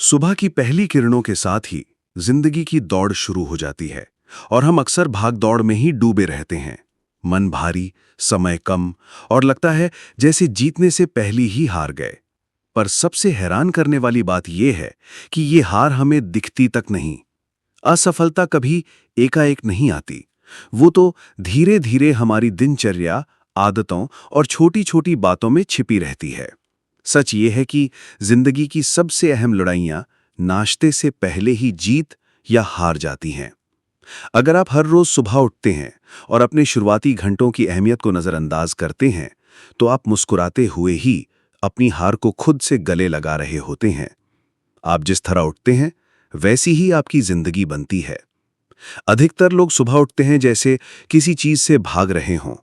सुबह की पहली किरणों के साथ ही जिंदगी की दौड़ शुरू हो जाती है और हम अक्सर भाग दौड़ में ही डूबे रहते हैं। मन भारी, समय कम और लगता है जैसे जीतने से पहले ही हार गए। पर सबसे हैरान करने वाली बात यह है कि ये हार हमें दिखती तक नहीं। असफलता कभी एकाएक नहीं आती। वो तो धीरे धीरे हमारी दिनचर्या, आदतों और छोटी छोटी बातों में छिपी रहती है। सच ये है कि जिंदगी की सबसे अहम लड़ाइयां नाश्ते से पहले ही जीत या हार जाती हैं। अगर आप हर रोज सुबह उठते हैं और अपने शुरुआती घंटों की अहमियत को नजरअंदाज करते हैं, तो आप मुस्कुराते हुए ही अपनी हार को खुद से गले लगा रहे होते हैं। आप जिस तरह उठते हैं, वैसी ही आपकी जिंदगी बनती है। अधिकतर लोग सुबह उठते हैं जैसे किसी चीज से भाग रहे हों,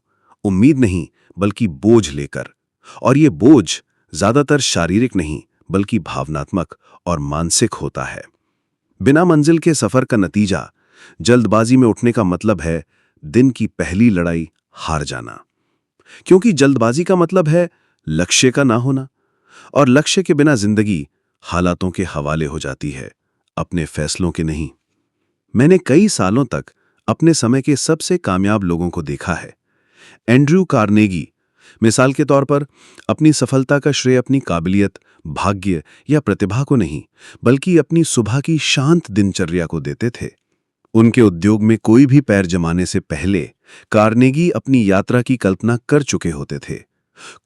उम्मीद नहीं बल्कि बोझ लेकर। और ये बोझ ज्यादातर शारीरिक नहीं बल्कि भावनात्मक और मानसिक होता है। बिना मंजिल के सफर का नतीजा जल्दबाजी में उठने का मतलब है दिन की पहली लड़ाई हार जाना। क्योंकि जल्दबाजी का मतलब है लक्ष्य का ना होना, और लक्ष्य के बिना जिंदगी हालातों के हवाले हो जाती है, अपने फैसलों के नहीं। मैंने कई सालों तक अपने समय के सबसे कामयाब लोगों को देखा है। एंड्रयू कार्नेगी मिसाल के तौर पर अपनी सफलता का श्रेय अपनी काबिलियत, भाग्य या प्रतिभा को नहीं, बल्कि अपनी सुबह की शांत दिनचर्या को देते थे। उनके उद्योग में कोई भी पैर जमाने से पहले कार्नेगी अपनी यात्रा की कल्पना कर चुके होते थे,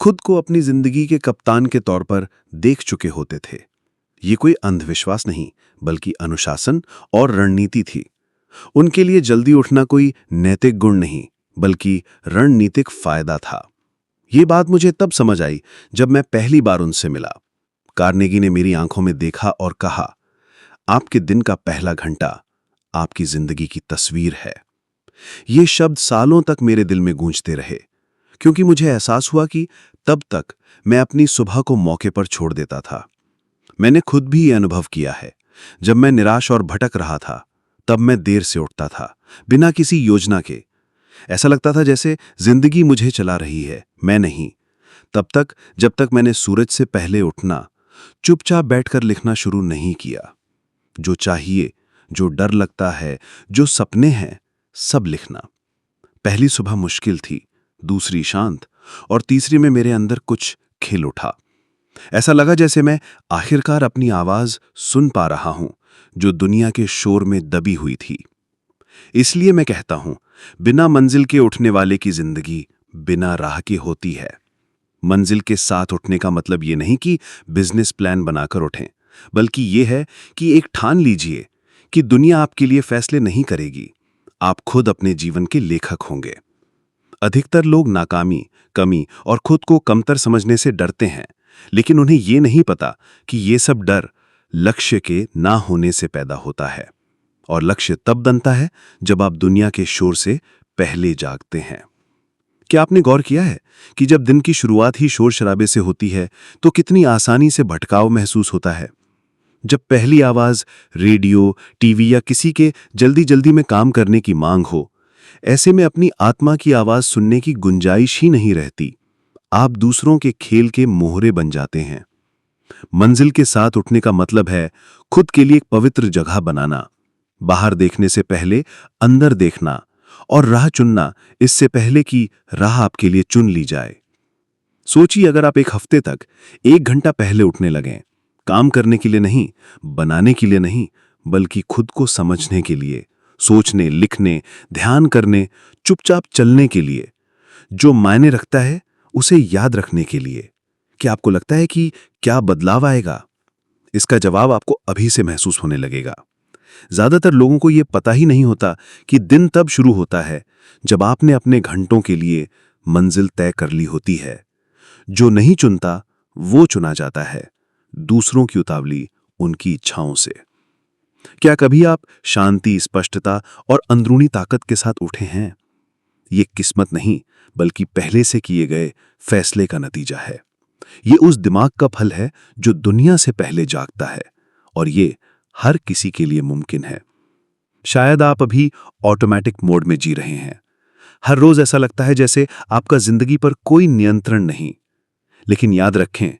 खुद को अपनी जिंदगी के कप्तान के तौर पर देख चुके होते थे। ये कोई अंधविश्वास नहीं बल्कि अनुशासन और रणनीति थी। उनके लिए जल्दी उठना कोई नैतिक गुण नहीं बल्कि रणनीतिक फायदा था। ये बात मुझे तब समझ आई जब मैं पहली बार उनसे मिला। कार्नेगी ने मेरी आंखों में देखा और कहा, आपके दिन का पहला घंटा आपकी जिंदगी की तस्वीर है। ये शब्द सालों तक मेरे दिल में गूंजते रहे, क्योंकि मुझे एहसास हुआ कि तब तक मैं अपनी सुबह को मौके पर छोड़ देता था। मैंने खुद भी ये अनुभव किया है। जब मैं निराश और भटक रहा था, तब मैं देर से उठता था, बिना किसी योजना के। ऐसा लगता था जैसे जिंदगी मुझे चला रही है, मैं नहीं। तब तक जब तक मैंने सूरज से पहले उठना, चुपचाप बैठकर लिखना शुरू नहीं किया। जो चाहिए, जो डर लगता है, जो सपने हैं, सब लिखना। पहली सुबह मुश्किल थी, दूसरी शांत, और तीसरी में मेरे अंदर कुछ खिल उठा। ऐसा लगा जैसे मैं आखिरकार अपनी आवाज सुन पा रहा हूं, जो दुनिया के शोर में दबी हुई थी। इसलिए मैं कहता हूं, बिना मंजिल के उठने वाले की जिंदगी बिना राह की होती है। मंजिल के साथ उठने का मतलब ये नहीं कि बिजनेस प्लान बनाकर उठें, बल्कि ये है कि एक ठान लीजिए कि दुनिया आपके लिए फैसले नहीं करेगी, आप खुद अपने जीवन के लेखक होंगे। अधिकतर लोग नाकामी, कमी और खुद को कमतर समझने से डरते हैं, लेकिन उन्हें ये नहीं पता कि ये सब डर लक्ष्य के ना होने से पैदा होता है। और लक्ष्य तब बनता है जब आप दुनिया के शोर से पहले जागते हैं। क्या आपने गौर किया है कि जब दिन की शुरुआत ही शोर शराबे से होती है, तो कितनी आसानी से भटकाव महसूस होता है। जब पहली आवाज रेडियो, टीवी या किसी के जल्दी जल्दी में काम करने की मांग हो, ऐसे में अपनी आत्मा की आवाज सुनने की गुंजाइश ही नहीं रहती। आप दूसरों के खेल के मोहरे बन जाते हैं। मंजिल के साथ उठने का मतलब है खुद के लिए एक पवित्र जगह बनाना, बाहर देखने से पहले अंदर देखना, और राह चुनना इससे पहले कि राह आपके लिए चुन ली जाए। सोचिए, अगर आप एक हफ्ते तक 1 घंटा पहले उठने लगें, काम करने के लिए नहीं, बनाने के लिए नहीं, बल्कि खुद को समझने के लिए, सोचने, लिखने, ध्यान करने, चुपचाप चलने के लिए, जो मायने रखता है उसे याद रखने के लिए, क्या आपको लगता है कि क्या बदलाव आएगा? इसका जवाब आपको अभी से महसूस होने लगेगा। ज्यादातर लोगों को यह पता ही नहीं होता कि दिन तब शुरू होता है जब आपने अपने घंटों के लिए मंजिल तय कर ली होती है। जो नहीं चुनता वो चुना जाता है, दूसरों की उतावली उनकी इच्छाओं से। क्या कभी आप शांति, स्पष्टता और अंदरूनी ताकत के साथ उठे हैं? ये किस्मत नहीं बल्कि पहले से किए गए फैसले का नतीजा है। ये उस दिमाग का फल है जो दुनिया से पहले जागता है, और ये हर किसी के लिए मुमकिन है। शायद आप अभी ऑटोमेटिक मोड में जी रहे हैं। हर रोज ऐसा लगता है जैसे आपका जिंदगी पर कोई नियंत्रण नहीं। लेकिन याद रखें,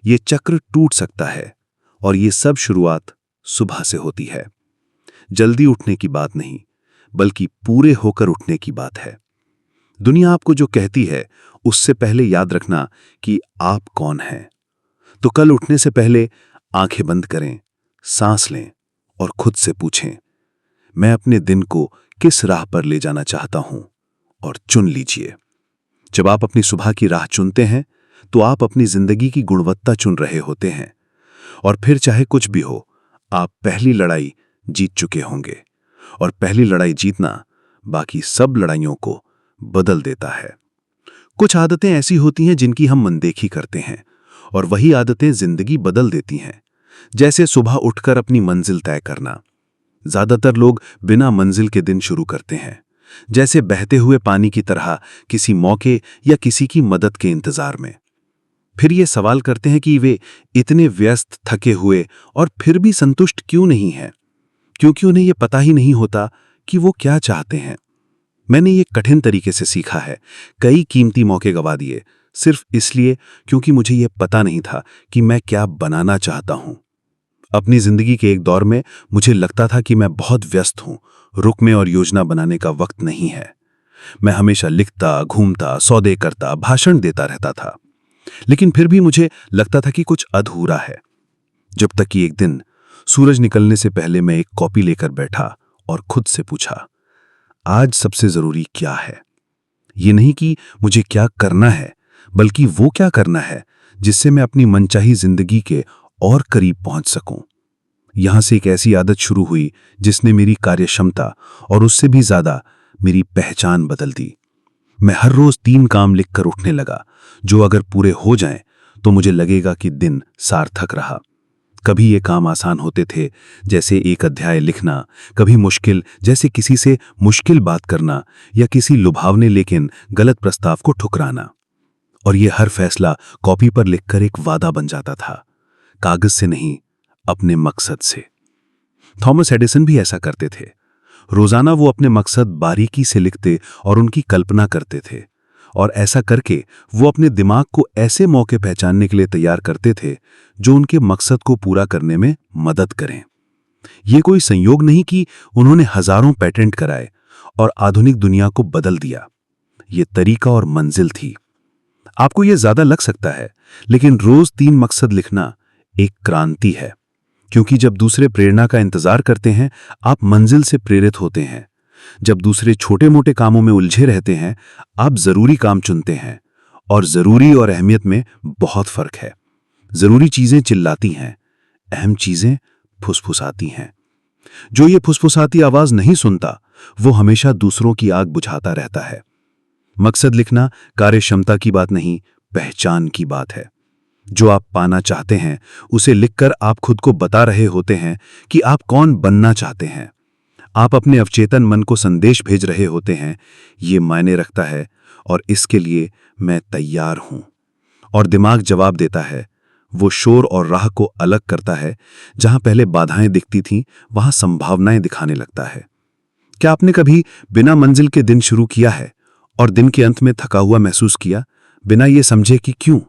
यह चक्र टूट सकता है और ये सब शुरुआत सुबह से होती है। जल्दी उठने की बात नहीं, बल्कि पूरे होकर उठने की बात है। दुनिया आपको जो कहती है, उससे पहले याद रखना कि आप कौन हैं। तो कल उठने से पहले आंखें बंद करें, सांस लें और खुद से पूछें, मैं अपने दिन को किस राह पर ले जाना चाहता हूं, और चुन लीजिए। जब आप अपनी सुबह की राह चुनते हैं, तो आप अपनी जिंदगी की गुणवत्ता चुन रहे होते हैं। और फिर चाहे कुछ भी हो, आप पहली लड़ाई जीत चुके होंगे। और पहली लड़ाई जीतना बाकी सब लड़ाइयों को बदल देता है। कुछ आदतें ऐसी होती हैं जिनकी हम मनदेखी करते हैं, और वही आदतें जिंदगी बदल देती हैं। जैसे सुबह उठकर अपनी मंजिल तय करना। ज्यादातर लोग बिना मंजिल के दिन शुरू करते हैं, जैसे बहते हुए पानी की तरह, किसी मौके या किसी की मदद के इंतजार में। फिर ये सवाल करते हैं कि वे इतने व्यस्त, थके हुए और फिर भी संतुष्ट क्यों नहीं हैं, क्योंकि उन्हें ये पता ही नहीं होता कि वो क्या चाहते हैं। मैंने ये कठिन तरीके से सीखा है, कई कीमती मौके गवा दिए, सिर्फ इसलिए क्योंकि मुझे ये पता नहीं था कि मैं क्या बनाना चाहता हूं। अपनी जिंदगी के एक दौर में मुझे लगता था कि मैं बहुत व्यस्त हूं, रुकने और योजना बनाने का वक्त नहीं है। मैं हमेशा लिखता, घूमता, सौदे करता, भाषण देता रहता था, लेकिन फिर भी मुझे लगता था कि कुछ अधूरा है। जब तक कि एक दिन सूरज निकलने से पहले मैं एक कॉपी लेकर बैठा और खुद से पूछा, आज सबसे जरूरी क्या है। ये नहीं कि मुझे क्या करना है, बल्कि वो क्या करना है जिससे मैं अपनी मनचाही जिंदगी के और करीब पहुंच सकूं। यहां से एक ऐसी आदत शुरू हुई जिसने मेरी कार्यक्षमता और उससे भी ज्यादा मेरी पहचान बदल दी। मैं हर रोज 3 काम लिखकर उठने लगा, जो अगर पूरे हो जाएं तो मुझे लगेगा कि दिन सार्थक रहा। कभी ये काम आसान होते थे, जैसे एक अध्याय लिखना, कभी मुश्किल, जैसे किसी से मुश्किल बात करना या किसी लुभावने लेकिन गलत प्रस्ताव को ठुकराना। और ये हर फैसला कॉपी पर लिखकर एक वादा बन जाता था, कागज से नहीं, अपने मकसद से। थॉमस एडिसन भी ऐसा करते थे। रोजाना वो अपने मकसद बारीकी से लिखते और उनकी कल्पना करते थे, और ऐसा करके वो अपने दिमाग को ऐसे मौके पहचानने के लिए तैयार करते थे जो उनके मकसद को पूरा करने में मदद करें। ये कोई संयोग नहीं कि उन्होंने हजारों पेटेंट कराए और आधुनिक दुनिया को बदल दिया। ये तरीका और मंजिल थी। आपको ये ज्यादा लग सकता है, लेकिन रोज 3 मकसद लिखना एक क्रांति है, क्योंकि जब दूसरे प्रेरणा का इंतजार करते हैं, आप मंजिल से प्रेरित होते हैं। जब दूसरे छोटे मोटे कामों में उलझे रहते हैं, आप जरूरी काम चुनते हैं। और जरूरी और अहमियत में बहुत फर्क है। जरूरी चीजें चिल्लाती हैं, अहम चीजें फुसफुसाती हैं। जो ये फुसफुसाती आवाज नहीं सुनता, वो हमेशा दूसरों की आग बुझाता रहता है। मकसद लिखना कार्यक्षमता की बात नहीं, पहचान की बात है। जो आप पाना चाहते हैं, उसे लिखकर आप खुद को बता रहे होते हैं कि आप कौन बनना चाहते हैं। आप अपने अवचेतन मन को संदेश भेज रहे होते हैं, ये मायने रखता है और इसके लिए मैं तैयार हूं। और दिमाग जवाब देता है, वो शोर और राह को अलग करता है। जहां पहले बाधाएं दिखती थीं, वहां संभावनाएं दिखाने लगता है। क्या आपने कभी बिना मंजिल के दिन शुरू किया है और दिन के अंत में थका हुआ महसूस किया, बिना ये समझे कि क्यों?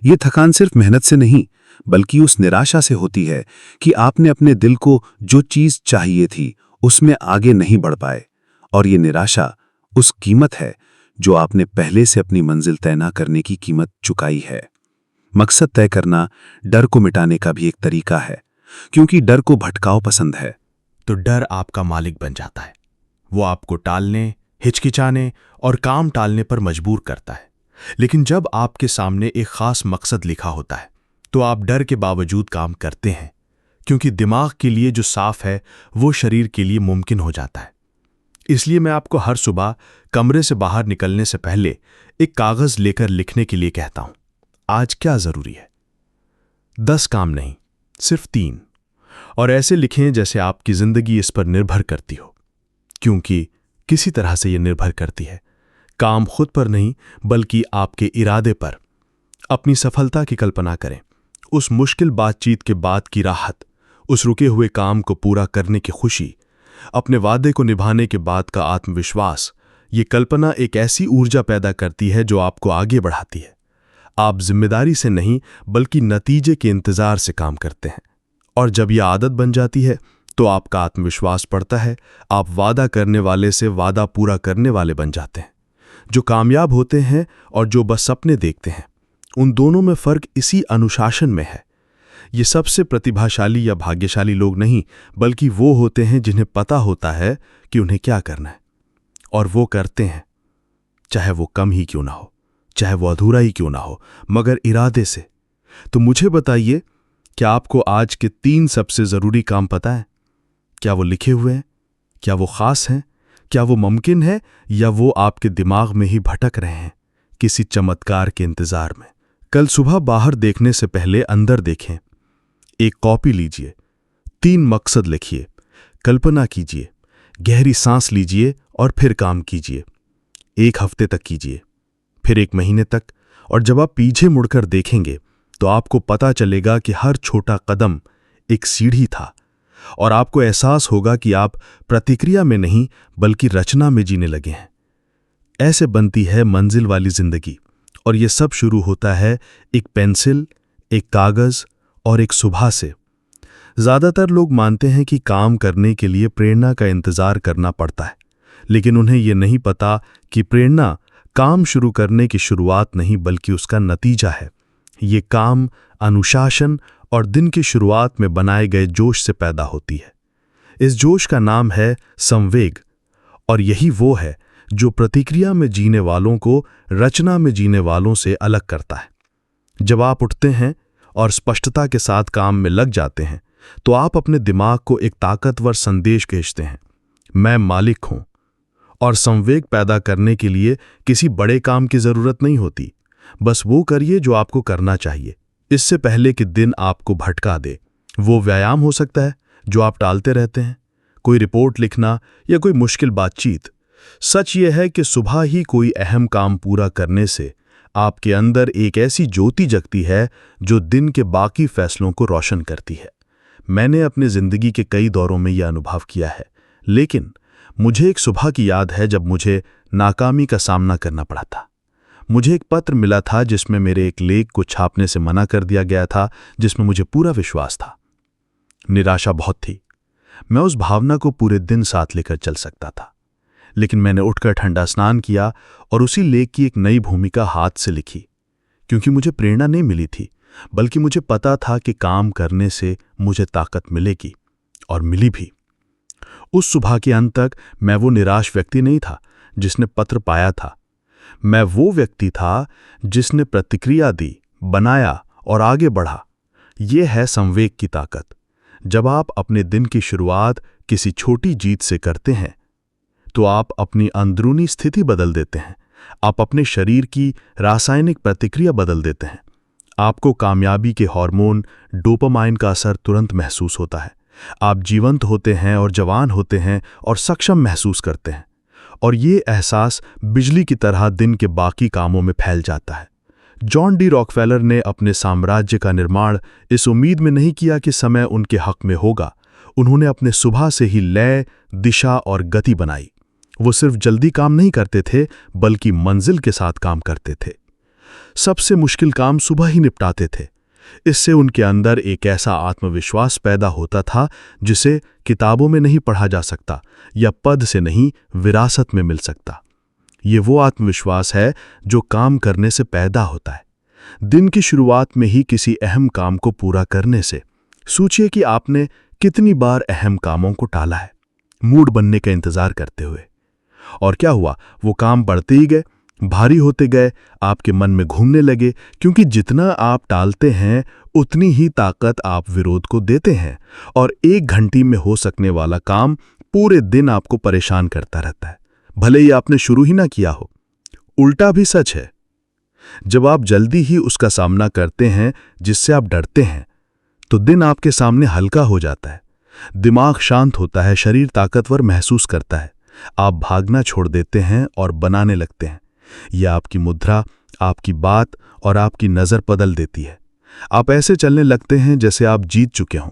ये थकान सिर्फ मेहनत से नहीं, बल्कि उस निराशा से होती है कि आपने अपने दिल को जो चीज चाहिए थी उसमें आगे नहीं बढ़ पाए। और ये निराशा उस कीमत है जो आपने पहले से अपनी मंजिल तय न करने की कीमत चुकाई है। मकसद तय करना डर को मिटाने का भी एक तरीका है, क्योंकि डर को भटकाव पसंद है। तो डर आपका मालिक बन जाता है। वो आपको टालने, हिचकिचाने और काम टालने पर मजबूर करता है। लेकिन जब आपके सामने एक खास मकसद लिखा होता है, तो आप डर के बावजूद काम करते हैं, क्योंकि दिमाग के लिए जो साफ है वो शरीर के लिए मुमकिन हो जाता है। इसलिए मैं आपको हर सुबह कमरे से बाहर निकलने से पहले एक कागज लेकर लिखने के लिए कहता हूं, आज क्या जरूरी है। 10 काम नहीं, सिर्फ 3। और ऐसे लिखें जैसे आपकी जिंदगी इस पर निर्भर करती हो, क्योंकि किसी तरह से यह निर्भर करती है। काम खुद पर नहीं, बल्कि आपके इरादे पर। अपनी सफलता की कल्पना करें, उस मुश्किल बातचीत के बाद की राहत, उस रुके हुए काम को पूरा करने की खुशी, अपने वादे को निभाने के बाद का आत्मविश्वास। ये कल्पना एक ऐसी ऊर्जा पैदा करती है जो आपको आगे बढ़ाती है। आप जिम्मेदारी से नहीं, बल्कि नतीजे के इंतजार से काम करते हैं। और जब यह आदत बन जाती है तो आपका आत्मविश्वास बढ़ता है। आप वादा करने वाले से वादा पूरा करने वाले बन जाते हैं। जो कामयाब होते हैं और जो बस सपने देखते हैं, उन दोनों में फर्क इसी अनुशासन में है। ये सबसे प्रतिभाशाली या भाग्यशाली लोग नहीं, बल्कि वो होते हैं जिन्हें पता होता है कि उन्हें क्या करना है, और वो करते हैं, चाहे वो कम ही क्यों ना हो, चाहे वो अधूरा ही क्यों ना हो, मगर इरादे से। तो मुझे बताइए, क्या आपको आज के 3 सबसे जरूरी काम पता है? क्या वो लिखे हुए हैं? क्या वो खास हैं? क्या वो मुमकिन है, या वो आपके दिमाग में ही भटक रहे हैं किसी चमत्कार के इंतजार में? कल सुबह बाहर देखने से पहले अंदर देखें। एक कॉपी लीजिए, 3 मकसद लिखिए, कल्पना कीजिए, गहरी सांस लीजिए और फिर काम कीजिए। 1 हफ्ते तक कीजिए, फिर 1 महीने तक, और जब आप पीछे मुड़कर देखेंगे तो आपको पता चलेगा कि हर छोटा कदम एक सीढ़ी था, और आपको एहसास होगा कि आप प्रतिक्रिया में नहीं बल्कि रचना में जीने लगे हैं। ऐसे बनती है मंजिल वाली जिंदगी, और यह सब शुरू होता है एक पेंसिल, एक कागज और एक सुबह से। ज्यादातर लोग मानते हैं कि काम करने के लिए प्रेरणा का इंतजार करना पड़ता है, लेकिन उन्हें यह नहीं पता कि प्रेरणा काम शुरू करने की शुरुआत नहीं बल्कि उसका नतीजा है। ये काम अनुशासन और दिन की शुरुआत में बनाए गए जोश से पैदा होती है। इस जोश का नाम है संवेग, और यही वो है जो प्रतिक्रिया में जीने वालों को रचना में जीने वालों से अलग करता है। जब आप उठते हैं और स्पष्टता के साथ काम में लग जाते हैं, तो आप अपने दिमाग को एक ताकतवर संदेश भेजते हैं, मैं मालिक हूं। और संवेग पैदा करने के लिए किसी बड़े काम की जरूरत नहीं होती, बस वो करिए जो आपको करना चाहिए, इससे पहले कि दिन आपको भटका दे। वो व्यायाम हो सकता है जो आप टालते रहते हैं, कोई रिपोर्ट लिखना या कोई मुश्किल बातचीत। सच ये है कि सुबह ही कोई अहम काम पूरा करने से आपके अंदर एक ऐसी ज्योति जगती है जो दिन के बाकी फैसलों को रोशन करती है। मैंने अपनी जिंदगी के कई दौरों में यह अनुभव किया है, लेकिन मुझे एक सुबह की याद है जब मुझे नाकामी का सामना करना पड़ा था। मुझे एक पत्र मिला था जिसमें मेरे एक लेख को छापने से मना कर दिया गया था, जिसमें मुझे पूरा विश्वास था। निराशा बहुत थी। मैं उस भावना को पूरे दिन साथ लेकर चल सकता था, लेकिन मैंने उठकर ठंडा स्नान किया और उसी लेख की एक नई भूमिका हाथ से लिखी, क्योंकि मुझे प्रेरणा नहीं मिली थी, बल्कि मुझे पता था कि काम करने से मुझे ताकत मिलेगी, और मिली भी। उस सुबह के अंत तक मैं वो निराश व्यक्ति नहीं था जिसने पत्र पाया था। मैं वो व्यक्ति था जिसने प्रतिक्रिया दी, बनाया और आगे बढ़ा। ये है संवेग की ताकत। जब आप अपने दिन की शुरुआत किसी छोटी जीत से करते हैं, तो आप अपनी अंदरूनी स्थिति बदल देते हैं। आप अपने शरीर की रासायनिक प्रतिक्रिया बदल देते हैं। आपको कामयाबी के हार्मोन डोपामाइन का असर तुरंत महसूस होता है। आप जीवंत होते हैं और जवान होते हैं और सक्षम महसूस करते हैं, और ये एहसास बिजली की तरह दिन के बाकी कामों में फैल जाता है। जॉन डी रॉकफेलर ने अपने साम्राज्य का निर्माण इस उम्मीद में नहीं किया कि समय उनके हक में होगा। उन्होंने अपने सुबह से ही लय, दिशा और गति बनाई। वो सिर्फ जल्दी काम नहीं करते थे, बल्कि मंजिल के साथ काम करते थे। सबसे मुश्किल काम सुबह ही निपटाते थे। इससे उनके अंदर एक ऐसा आत्मविश्वास पैदा होता था जिसे किताबों में नहीं पढ़ा जा सकता या पद से नहीं, विरासत में मिल सकता। ये वो आत्मविश्वास है जो काम करने से पैदा होता है, दिन की शुरुआत में ही किसी अहम काम को पूरा करने से। सोचिए कि आपने कितनी बार अहम कामों को टाला है, मूड बनने का इंतजार करते हुए, और क्या हुआ, वो काम बढ़ते ही गए, भारी होते गए, आपके मन में घूमने लगे, क्योंकि जितना आप टालते हैं उतनी ही ताकत आप विरोध को देते हैं, और 1 घंटे में हो सकने वाला काम पूरे दिन आपको परेशान करता रहता है, भले ही आपने शुरू ही ना किया हो। उल्टा भी सच है। जब आप जल्दी ही उसका सामना करते हैं जिससे आप डरते हैं, तो दिन आपके सामने हल्का हो जाता है, दिमाग शांत होता है, शरीर ताकतवर महसूस करता है। आप भागना छोड़ देते हैं और बनाने लगते हैं। यह आपकी मुद्रा, आपकी बात और आपकी नज़र बदल देती है। आप ऐसे चलने लगते हैं जैसे आप जीत चुके हों,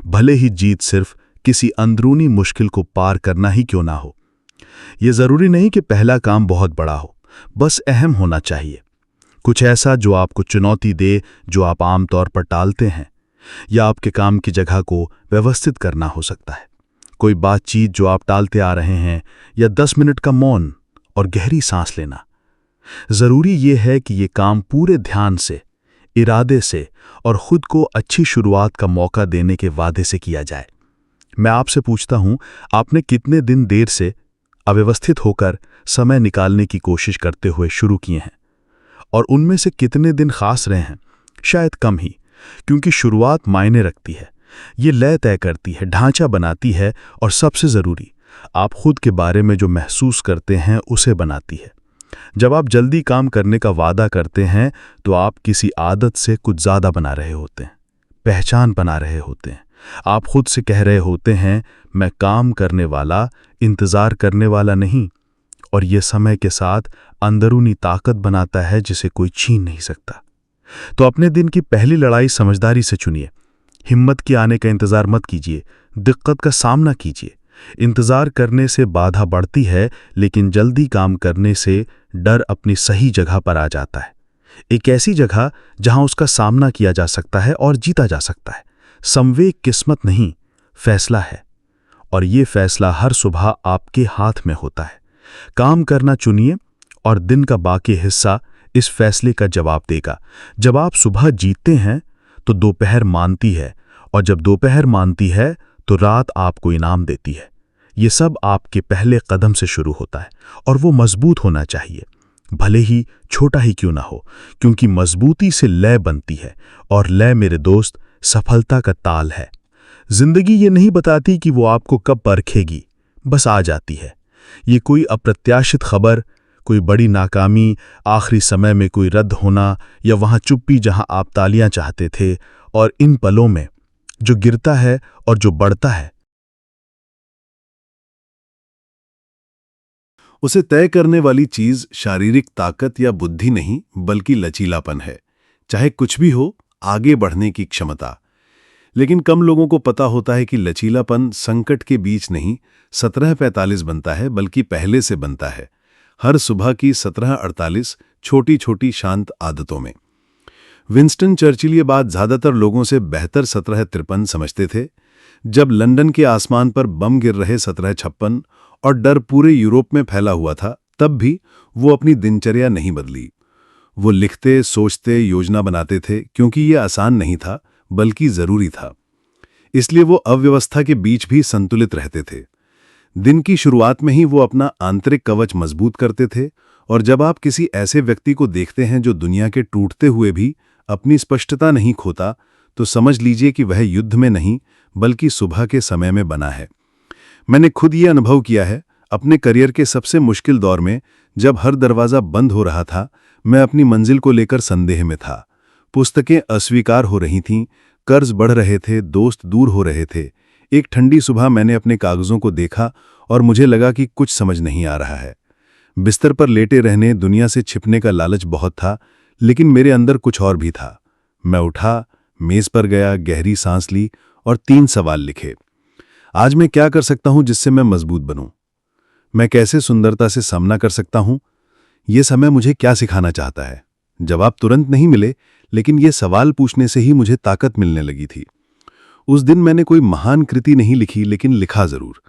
भले ही जीत सिर्फ किसी अंदरूनी मुश्किल को पार करना ही क्यों ना हो। यह जरूरी नहीं कि पहला काम बहुत बड़ा हो, बस अहम होना चाहिए, कुछ ऐसा जो आपको चुनौती दे, जो आप आमतौर पर टालते हैं। या आपके काम की जगह को व्यवस्थित करना हो सकता है। कोई बातचीत जो आप टालते आ रहे हैं, या 10 मिनट का मौन और गहरी सांस लेना। जरूरी यह है कि ये काम पूरे ध्यान से, इरादे से और खुद को अच्छी शुरुआत का मौका देने के वादे से किया जाए। मैं आपसे पूछता हूं, आपने कितने दिन देर से अव्यवस्थित होकर समय निकालने की कोशिश करते हुए शुरू किए हैं, और उनमें से कितने दिन खास रहे हैं? शायद कम ही, क्योंकि शुरुआत मायने रखती है। ये लय तय करती है, ढांचा बनाती है, और सबसे जरूरी, आप खुद के बारे में जो महसूस करते हैं उसे बनाती है। जब आप जल्दी काम करने का वादा करते हैं तो आप किसी आदत से कुछ ज्यादा बना रहे होते हैं, पहचान बना रहे होते हैं। आप खुद से कह रहे होते हैं, मैं काम करने वाला, इंतजार करने वाला नहीं। और यह समय के साथ अंदरूनी ताकत बनाता है जिसे कोई छीन नहीं सकता। तो अपने दिन की पहली लड़ाई समझदारी से चुनिए। हिम्मत के आने का इंतजार मत कीजिए, दिक्कत का सामना कीजिए। इंतजार करने से बाधा बढ़ती है, लेकिन जल्दी काम करने से डर अपनी सही जगह पर आ जाता है। एक ऐसी जगह जहां उसका सामना किया जा सकता है और जीता जा सकता है। संवेग किस्मत नहीं, फैसला है, और ये फैसला हर सुबह आपके हाथ में होता है। काम करना चुनिए, और दिन का बाकी हिस्सा इस फैसले का जवाब देगा। जब आप सुबह जीतते हैं तो दोपहर मानती है, और जब दोपहर मानती है तो रात आपको इनाम देती है। ये सब आपके पहले कदम से शुरू होता है, और वो मजबूत होना चाहिए, भले ही छोटा ही क्यों ना हो, क्योंकि मजबूती से लय बनती है, और लय मेरे दोस्त सफलता का ताल है। जिंदगी ये नहीं बताती कि वो आपको कब परखेगी, बस आ जाती है। ये कोई अप्रत्याशित खबर, कोई बड़ी नाकामी, आखिरी समय में कोई रद्द होना, या वहां चुप्पी जहां आप तालियां चाहते थे। और इन पलों में जो गिरता है और जो बढ़ता है, उसे तय करने वाली चीज शारीरिक ताकत या बुद्धि नहीं, बल्कि लचीलापन है। चाहे कुछ भी हो, आगे बढ़ने की क्षमता। लेकिन कम लोगों को पता होता है कि लचीलापन संकट के बीच नहीं 17:45 बनता है, बल्कि पहले से बनता है। हर सुबह की 17:48 छोटी छोटी शांत आदतों में। विंस्टन चर्चिल ये बात ज्यादातर लोगों से बेहतर 17:53 समझते थे। जब लंदन के आसमान पर बम गिर रहे 17:56 और डर पूरे यूरोप में फैला हुआ था, तब भी वो अपनी दिनचर्या नहीं बदली। वो लिखते, सोचते, योजना बनाते थे, क्योंकि ये आसान नहीं था, बल्कि जरूरी था। इसलिए वो अव्यवस्था के बीच भी संतुलित रहते थे। दिन की शुरुआत में ही वो अपना आंतरिक कवच मजबूत करते थे। और जब आप किसी ऐसे व्यक्ति को देखते हैं जो दुनिया के टूटते हुए भी अपनी स्पष्टता नहीं खोता, तो समझ लीजिए कि वह युद्ध में नहीं, बल्कि सुबह के समय में बना है। मैंने खुद ये अनुभव किया है। अपने करियर के सबसे मुश्किल दौर में, जब हर दरवाजा बंद हो रहा था, मैं अपनी मंजिल को लेकर संदेह में था। पुस्तकें अस्वीकार हो रही थीं, कर्ज बढ़ रहे थे, दोस्त दूर हो रहे थे। एक ठंडी सुबह मैंने अपने कागजों को देखा और मुझे लगा कि कुछ समझ नहीं आ रहा है। बिस्तर पर लेटे रहने, दुनिया से छिपने का लालच बहुत था, लेकिन मेरे अंदर कुछ और भी था। मैं उठा, मेज पर गया, गहरी सांस ली और 3 सवाल लिखे। आज मैं क्या कर सकता हूं जिससे मैं मजबूत बनूं? मैं कैसे सुंदरता से सामना कर सकता हूं? यह समय मुझे क्या सिखाना चाहता है? जवाब तुरंत नहीं मिले, लेकिन ये सवाल पूछने से ही मुझे ताकत मिलने लगी थी। उस दिन मैंने कोई महान कृति नहीं लिखी, लेकिन लिखा जरूर।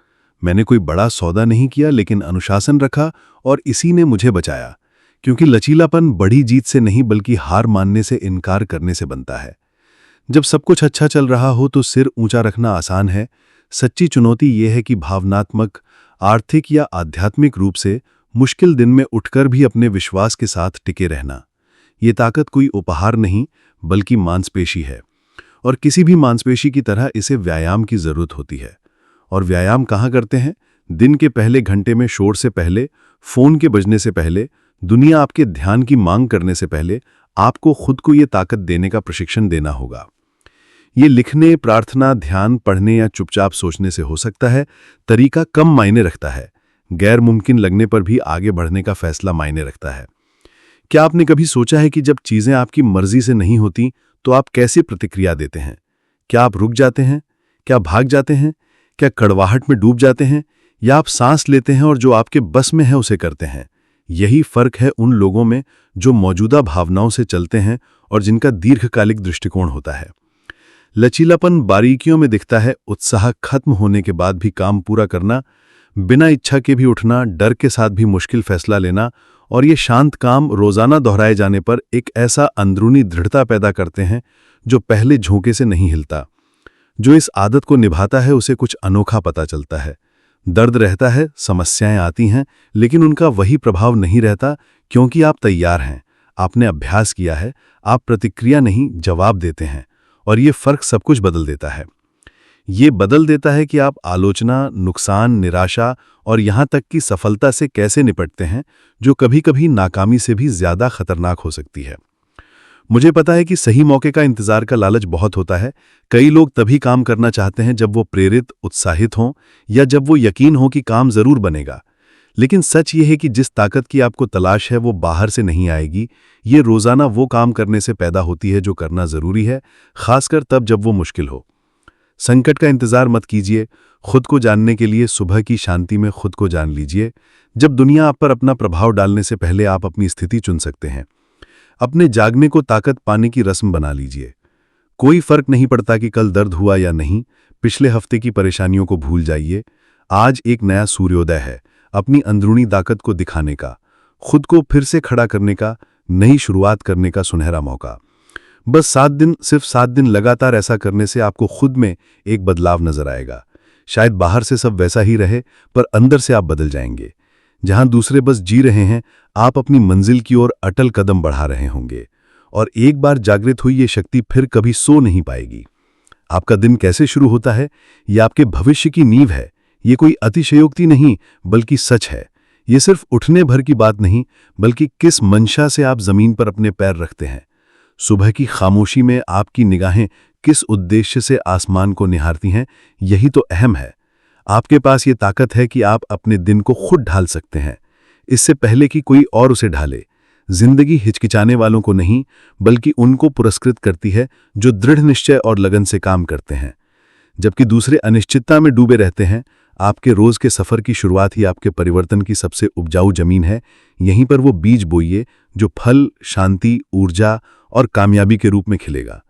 मैंने कोई बड़ा सौदा नहीं किया, लेकिन अनुशासन रखा, और इसी ने मुझे बचाया। क्योंकि लचीलापन बड़ी जीत से नहीं, बल्कि हार मानने से इनकार करने से बनता है। जब सब कुछ अच्छा चल रहा हो तो सिर ऊंचा रखना आसान है। सच्ची चुनौती यह है कि भावनात्मक, आर्थिक या आध्यात्मिक रूप से मुश्किल दिन में उठकर भी अपने विश्वास के साथ टिके रहना। ये ताकत कोई उपहार नहीं, बल्कि मांसपेशी है। और किसी भी मांसपेशी की तरह इसे व्यायाम की जरूरत होती है। और व्यायाम कहाँ करते हैं? दिन के पहले घंटे में, शोर से पहले, फोन के बजने से पहले, दुनिया आपके ध्यान की मांग करने से पहले आपको खुद को ये ताकत देने का प्रशिक्षण देना होगा। ये लिखने, प्रार्थना, ध्यान, पढ़ने या चुपचाप सोचने से हो सकता है। तरीका कम मायने रखता है। गैर मुमकिन लगने पर भी आगे बढ़ने का फैसला मायने रखता है। क्या आपने कभी सोचा है कि जब चीजें आपकी मर्जी से नहीं होती तो आप कैसे प्रतिक्रिया देते हैं? क्या आप रुक जाते हैं? क्या भाग जाते हैं? क्या कड़वाहट में डूब जाते हैं? या आप सांस लेते हैं और जो आपके बस में है उसे करते हैं? यही फर्क है उन लोगों में जो मौजूदा भावनाओं से चलते हैं और जिनका दीर्घकालिक दृष्टिकोण होता है। लचीलापन बारीकियों में दिखता है, उत्साह खत्म होने के बाद भी काम पूरा करना, बिना इच्छा के भी उठना, डर के साथ भी मुश्किल फैसला लेना, और ये शांत काम रोजाना दोहराए जाने पर एक ऐसा अंदरूनी दृढ़ता पैदा करते हैं जो पहले झोंके से नहीं हिलता। जो इस आदत को निभाता है उसे कुछ अनोखा पता चलता है। दर्द रहता है, समस्याएं आती हैं, लेकिन उनका वही प्रभाव नहीं रहता, क्योंकि आप तैयार हैं, आपने अभ्यास किया है, आप प्रतिक्रिया नहीं जवाब देते हैं, और ये फर्क सब कुछ बदल देता है। ये बदल देता है कि आप आलोचना, नुकसान, निराशा और यहाँ तक कि सफलता से कैसे निपटते हैं, जो कभी-कभी नाकामी से भी ज्यादा खतरनाक हो सकती है। मुझे पता है कि सही मौके का इंतजार का लालच बहुत होता है। कई लोग तभी काम करना चाहते हैं जब वो प्रेरित, उत्साहित हों, या जब वो यकीन हो कि काम जरूर बनेगा। लेकिन सच ये है कि जिस ताकत की आपको तलाश है वो बाहर से नहीं आएगी। ये रोजाना वो काम करने से पैदा होती है जो करना जरूरी है, खासकर तब जब वो मुश्किल हो। संकट का इंतजार मत कीजिए। खुद को जानने के लिए सुबह की शांति में खुद को जान लीजिए। जब दुनिया आप पर अपना प्रभाव डालने से पहले आप अपनी स्थिति चुन सकते हैं। अपने जागने को ताकत पाने की रस्म बना लीजिए। कोई फर्क नहीं पड़ता कि कल दर्द हुआ या नहीं। पिछले हफ्ते की परेशानियों को भूल जाइए। आज एक नया सूर्योदय है, अपनी अंदरूनी ताकत को दिखाने का, खुद को फिर से खड़ा करने का, नई शुरुआत करने का सुनहरा मौका। बस 7 दिन, सिर्फ 7 दिन लगातार ऐसा करने से आपको खुद में एक बदलाव नजर आएगा। शायद बाहर से सब वैसा ही रहे, पर अंदर से आप बदल जाएंगे। जहां दूसरे बस जी रहे हैं, आप अपनी मंजिल की ओर अटल कदम बढ़ा रहे होंगे। और एक बार जागृत हुई ये शक्ति फिर कभी सो नहीं पाएगी। आपका दिन कैसे शुरू होता है, यह आपके भविष्य की नींव है। ये कोई अतिशयोक्ति नहीं, बल्कि सच है। ये सिर्फ उठने भर की बात नहीं, बल्कि किस मंशा से आप जमीन पर अपने पैर रखते हैं। सुबह की खामोशी में आपकी निगाहें किस उद्देश्य से आसमान को निहारती हैं, यही तो अहम है। आपके पास ये ताकत है कि आप अपने दिन को खुद ढाल सकते हैं, इससे पहले कि कोई और उसे ढाले। जिंदगी हिचकिचाने वालों को नहीं, बल्कि उनको पुरस्कृत करती है जो दृढ़ निश्चय और लगन से काम करते हैं। जबकि दूसरे अनिश्चितता में डूबे रहते हैं। आपके रोज के सफर की शुरुआत ही आपके परिवर्तन की सबसे उपजाऊ जमीन है। यहीं पर वो बीज बोइए जो फल, शांति, ऊर्जा और कामयाबी के रूप में खिलेगा।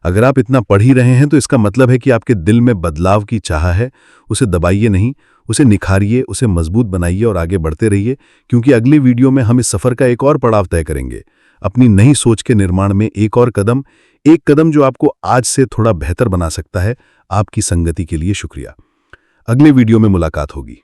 अगर आप इतना पढ़ ही रहे हैं तो इसका मतलब है कि आपके दिल में बदलाव की चाह है। उसे दबाइए नहीं, उसे निखारिए, उसे मजबूत बनाइए और आगे बढ़ते रहिए, क्योंकि अगली वीडियो में हम इस सफर का एक और पड़ाव तय करेंगे, अपनी नई सोच के निर्माण में एक और कदम, एक कदम जो आपको आज से थोड़ा बेहतर बना सकता है। आपकी संगति के लिए शुक्रिया। अगले वीडियो में मुलाकात होगी।